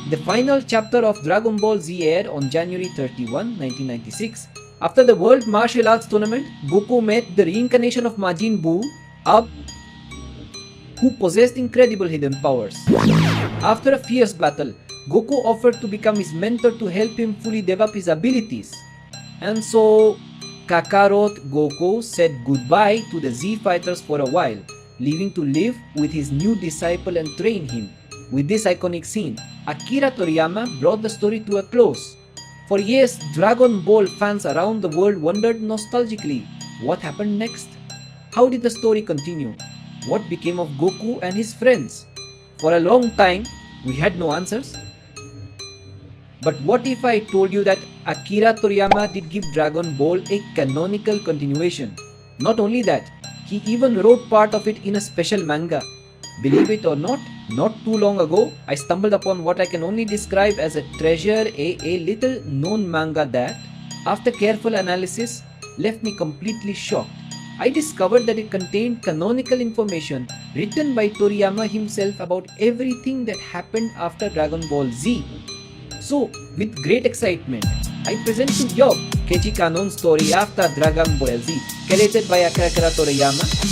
The final chapter of Dragon Ball Z aired on January 31, 1996. After the World Martial Arts Tournament, Goku met the reincarnation of Majin Buu, who possessed incredible hidden powers. After a fierce battle, Goku offered to become his mentor to help him fully develop his abilities. And so, Kakarot Goku said goodbye to the Z fighters for a while, leaving to live with his new disciple and train him. With this iconic scene, Akira Toriyama brought the story to a close. For years, Dragon Ball fans around the world wondered nostalgically, what happened next? How did the story continue? What became of Goku and his friends? For a long time, we had no answers. But what if I told you that Akira Toriyama did give Dragon Ball a canonical continuation? Not only that, he even wrote part of it in a special manga. Believe it or not too long ago, I stumbled upon what I can only describe as a treasure, a little known manga that, after careful analysis, left me completely shocked. I discovered that it contained canonical information written by Toriyama himself about everything that happened after Dragon Ball Z. So, with great excitement, I present to you Keiji Canon story after Dragon Ball Z, created by Akira Toriyama.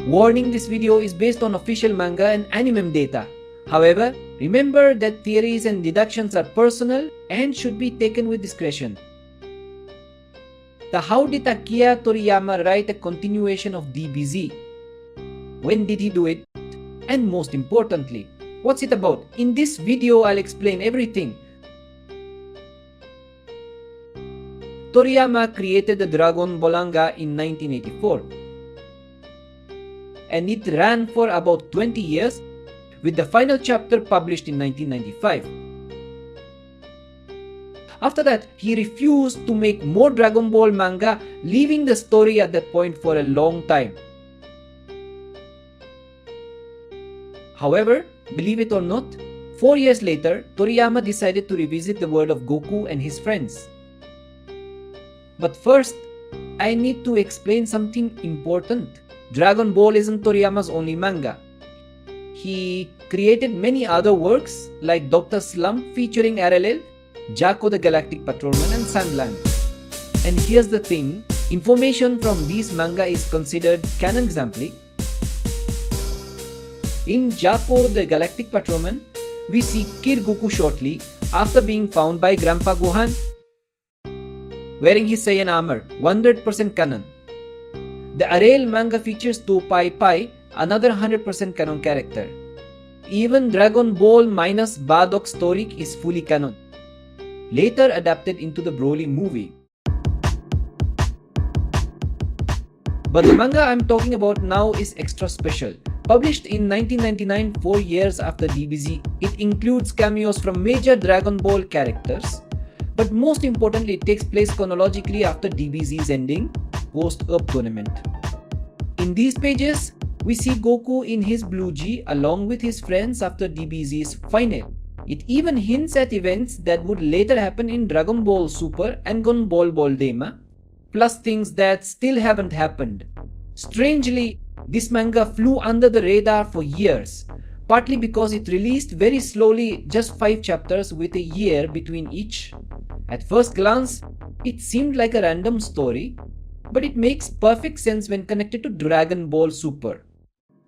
Warning: this video is based on official manga and anime data. However, remember that theories and deductions are personal and should be taken with discretion. How did Akira Toriyama write a continuation of DBZ? When did he do it? And most importantly, what's it about? In this video, I'll explain everything. Toriyama created the Dragon Ball manga in 1984. And it ran for about 20 years, with the final chapter published in 1995. After that, he refused to make more Dragon Ball manga, leaving the story at that point for a long time. However, believe it or not, 4 years later, Toriyama decided to revisit the world of Goku and his friends. But first, I need to explain something important. Dragon Ball isn't Toriyama's only manga. He created many other works like Dr. Slump featuring RLL, Jaco the Galactic Patrolman and Sandland. And here's the thing, information from these manga is considered canon. Example, in Jaco the Galactic Patrolman, we see Kid Goku shortly after being found by Grandpa Gohan wearing his Saiyan armor, 100% canon. The RL manga features Pai Pai, another 100% canon character. Even Dragon Ball minus Bardock's story is fully canon, later adapted into the Broly movie. But the manga I'm talking about now is extra special. Published in 1999, 4 years after DBZ, it includes cameos from major Dragon Ball characters. But most importantly, it takes place chronologically after DBZ's ending, post-Earth tournament. In these pages, we see Goku in his Blue G along with his friends after DBZ's final. It even hints at events that would later happen in Dragon Ball Super and Dragon Ball Daima, plus things that still haven't happened. Strangely, this manga flew under the radar for years, partly because it released very slowly, just 5 chapters with a year between each. At first glance, it seemed like a random story, but it makes perfect sense when connected to Dragon Ball Super.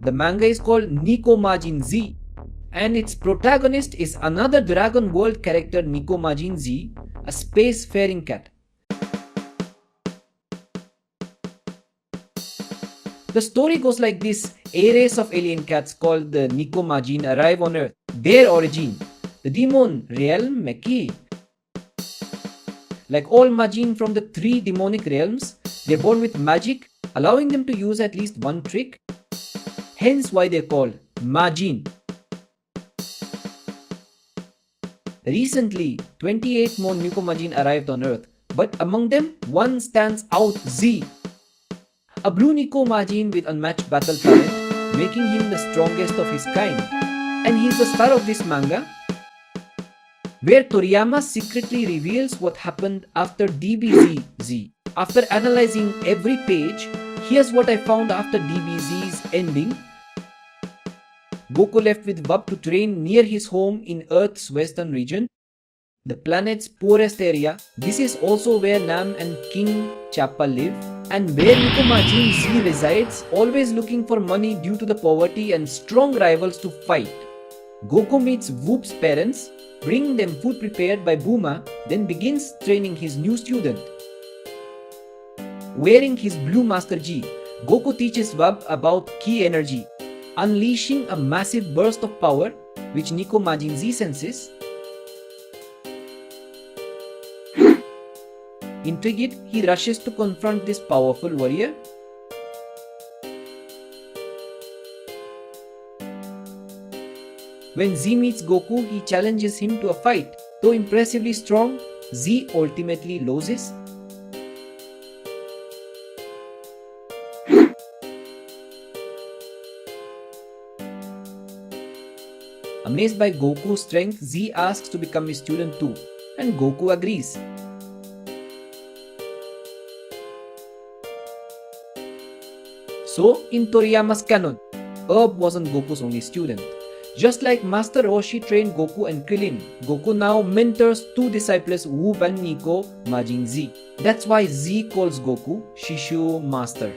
The manga is called Nico Majin Z, and its protagonist is another Dragon World character, Nico Majin Z, a space-faring cat. The story goes like this: a race of alien cats called the Nico Majin arrive on Earth. Their origin, the demon realm Meki. Like all Majin from the 3 demonic realms, they're born with magic, allowing them to use at least one trick. Hence why they're called Majin. Recently, 28 more Nico Majin arrived on Earth, but among them, one stands out: Z. A blue Nico Majin with unmatched battle talent, making him the strongest of his kind. And he's the star of this manga, where Toriyama secretly reveals what happened after DBZ. After analyzing every page, Here's what I found after DBZ's ending. Goku left with Vub to train near his home in Earth's western region, the planet's poorest area. This is also where Nam and King Chappa live, and where Nikomajin Z resides, always looking for money due to the poverty and strong rivals to fight. Goku meets Whoop's parents, bringing them food prepared by Buma, then begins training his new student. Wearing his blue Master G, Goku teaches Vub about ki energy, unleashing a massive burst of power, which Nikomajin Z senses. Intrigued, he rushes to confront this powerful warrior. When Z meets Goku, he challenges him to a fight. Though impressively strong, Z ultimately loses. Amazed by Goku's strength, Z asks to become his student too, and Goku agrees. So, in Toriyama's canon, Herb wasn't Goku's only student. Just like Master Roshi trained Goku and Krillin, Goku now mentors two disciples Whoop and Nico Majin Z. That's why Z calls Goku Shishu Master.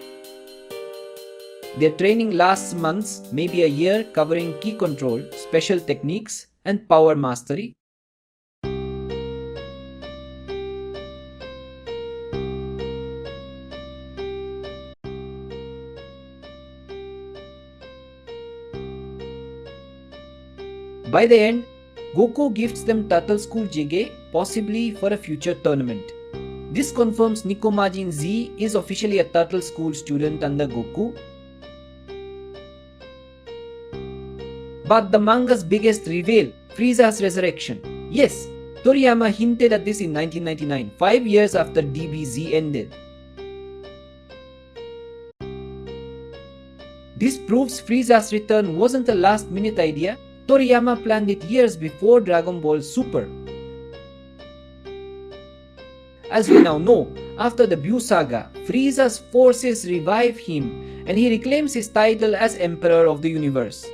Their training lasts months, maybe a year, covering ki control, special techniques, and power mastery. By the end, Goku gifts them Turtle School Jige, possibly for a future tournament. This confirms Nikomajin Z is officially a Turtle School student under Goku. But the manga's biggest reveal, Frieza's resurrection. Yes, Toriyama hinted at this in 1999, 5 years after DBZ ended. This proves Frieza's return wasn't a last-minute idea. Toriyama planned it years before Dragon Ball Super. As we now know, after the Buu saga, Frieza's forces revive him and he reclaims his title as Emperor of the Universe.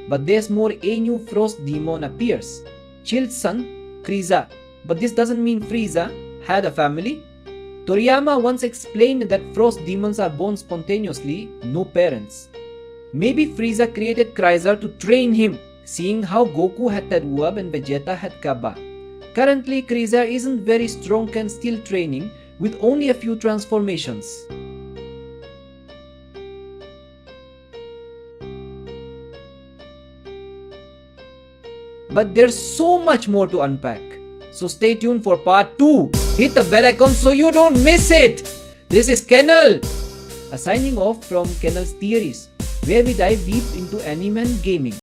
But there's more. A new frost demon appears, Chill's son, Frieza. But this doesn't mean Frieza had a family. Toriyama once explained that frost demons are born spontaneously, no parents. Maybe Frieza created Kaiser to train him, seeing how Goku had Uab and Vegeta had Kaba. Currently, Kaiser isn't very strong and still training, with only a few transformations. But there's so much more to unpack. So stay tuned for part 2. Hit the bell icon so you don't miss it. This is Kennel, signing off from Kennel's Theories, where we dive deep into anime and gaming.